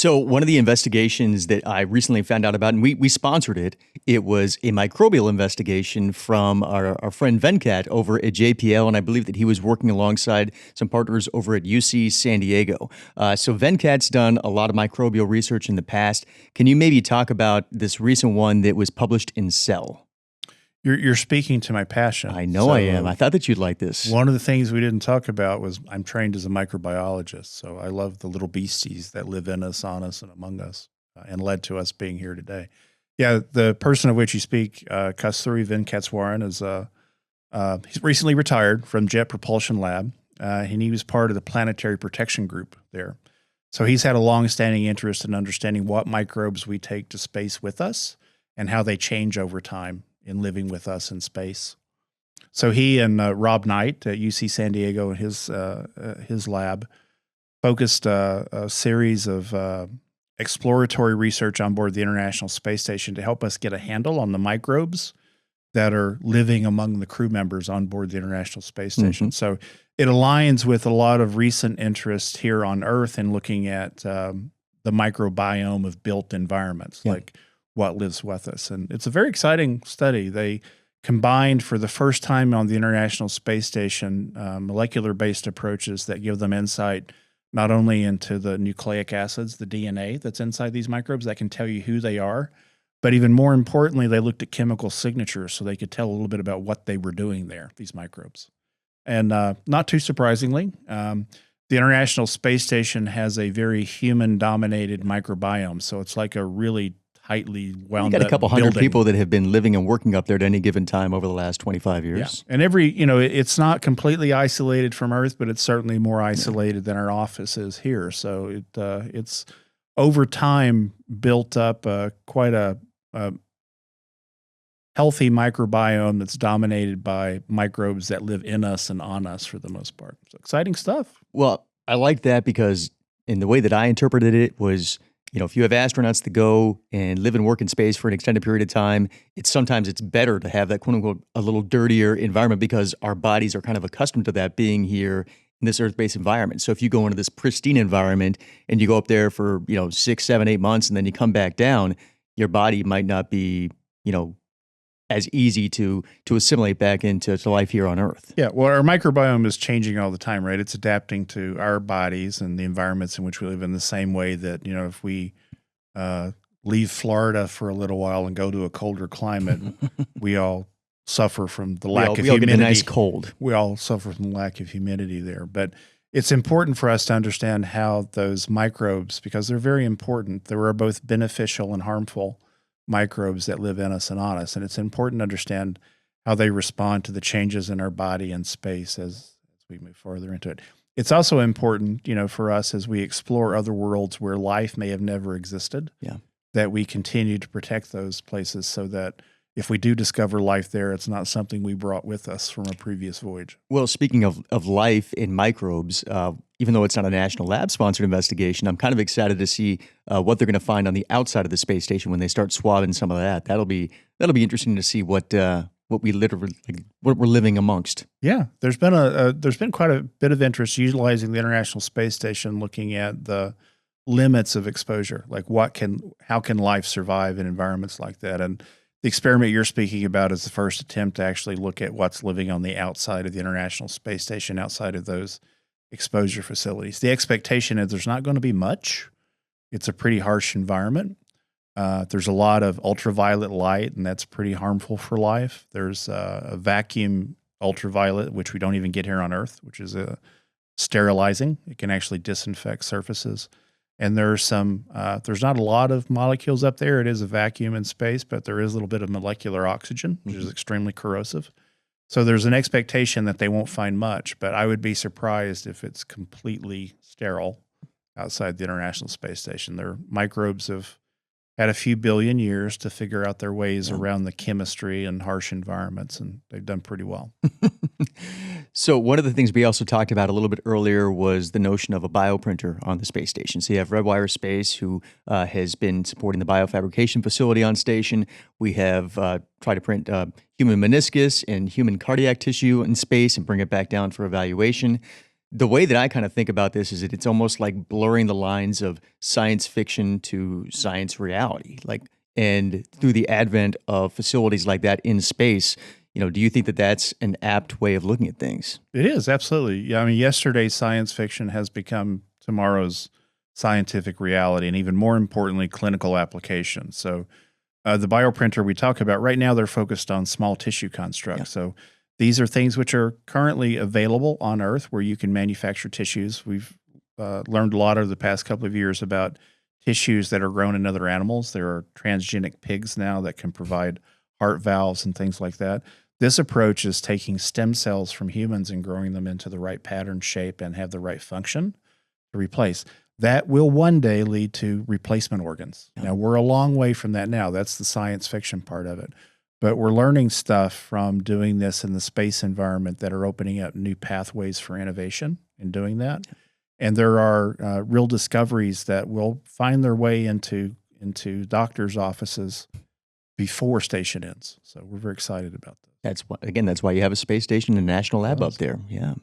So one of the investigations that I recently found out about, and we sponsored it, it was a microbial investigation from our friend Venkat over at JPL, and I believe that he was working alongside some partners over at UC San Diego. So Venkat's done a lot of microbial research in the past. Can you maybe talk about this recent one that was published in Cell? You're speaking to my passion. I know I am. I thought that you'd like this. One of the things we didn't talk about was I'm trained as a microbiologist, so I love the little beasties that live in us, on us, and among us, and led to us being here today. Yeah, the person of which you speak, Kasturi Venkateswaran, is he's recently retired from Jet Propulsion Lab, and he was part of the Planetary Protection Group there. So he's had a long-standing interest in understanding what microbes we take to space with us and how they change over time in living with us in space. So he and Rob Knight at UC San Diego and his lab focused a series of exploratory research on board the International Space Station to help us get a handle on the microbes that are living among the crew members on board the International Space Station. Mm-hmm. So it aligns with a lot of recent interest here on Earth in looking at the microbiome of built environments, like what lives with us. And it's a very exciting study. They combined for the first time on the International Space Station molecular-based approaches that give them insight not only into the nucleic acids, the DNA that's inside these microbes that can tell you who they are, but even more importantly, they looked at chemical signatures so they could tell a little bit about what they were doing there, these microbes. And not too surprisingly, the International Space Station has a very human-dominated microbiome. So it's like a really tightly wound up. You got a couple hundred people that have been living and working up there at any given time over the last 25 years. Yeah. And it's not completely isolated from Earth, but it's certainly more isolated than our office is here. So it's over time built up quite a healthy microbiome that's dominated by microbes that live in us and on us for the most part. So exciting stuff. Well, I like that because in the way that I interpreted it was, if you have astronauts that go and live and work in space for an extended period of time, sometimes it's better to have that quote unquote a little dirtier environment because our bodies are kind of accustomed to that being here in this Earth-based environment. So if you go into this pristine environment and you go up there for 6, 7, 8 months and then you come back down, your body might not be as easy to assimilate back into life here on Earth. Yeah, well, our microbiome is changing all the time, right? It's adapting to our bodies and the environments in which we live in the same way that, if we leave Florida for a little while and go to a colder climate, we all suffer from the lack of humidity. We all get a nice cold. We all suffer from the lack of humidity there. But it's important for us to understand how those microbes, because they're very important, they are both beneficial and harmful microbes that live in us and on us. And it's important to understand how they respond to the changes in our body and space as we move further into it. It's also important, for us as we explore other worlds where life may have never existed, that we continue to protect those places so that if we do discover life there, it's not something we brought with us from a previous voyage. Well, speaking of life in microbes, even though it's not a National Lab-sponsored investigation, I'm kind of excited to see what they're going to find on the outside of the space station when they start swabbing some of that. That'll be interesting to see what we literally what we're living amongst. Yeah, there's been quite a bit of interest utilizing the International Space Station, looking at the limits of exposure, like how can life survive in environments like that, and the experiment you're speaking about is the first attempt to actually look at what's living on the outside of the International Space Station, outside of those exposure facilities. The expectation is there's not going to be much. It's a pretty harsh environment. There's a lot of ultraviolet light, and that's pretty harmful for life. There's a vacuum ultraviolet, which we don't even get here on Earth, which is sterilizing. It can actually disinfect surfaces. And there's not a lot of molecules up there. It is a vacuum in space, but there is a little bit of molecular oxygen, which is extremely corrosive. So there's an expectation that they won't find much, but I would be surprised if it's completely sterile outside the International Space Station. Their microbes have had a few billion years to figure out their ways around the chemistry and harsh environments, and they've done pretty well. So one of the things we also talked about a little bit earlier was the notion of a bioprinter on the space station. So you have Redwire Space, who has been supporting the biofabrication facility on station. We have tried to print human meniscus and human cardiac tissue in space and bring it back down for evaluation. the way that I kind of think about this is that it's almost like blurring the lines of science fiction to science reality. Like, and through the advent of facilities like that in space, do you think that that's an apt way of looking at things? It is, absolutely. Yeah, I mean, yesterday's science fiction has become tomorrow's scientific reality, and even more importantly, clinical application. So, the bioprinter we talk about right now, they're focused on small tissue constructs. Yeah. So, these are things which are currently available on Earth where you can manufacture tissues. We've learned a lot over the past couple of years about tissues that are grown in other animals. There are transgenic pigs now that can provide heart valves and things like that. This approach is taking stem cells from humans and growing them into the right pattern, shape, and have the right function to replace. That will one day lead to replacement organs. Yeah. Now, we're a long way from that now. That's the science fiction part of it. But we're learning stuff from doing this in the space environment that are opening up new pathways for innovation in doing that. Yeah. And there are real discoveries that will find their way into doctors' offices before station ends. So we're very excited about that. That's why you have a space station and a national lab up Does. there. Yeah.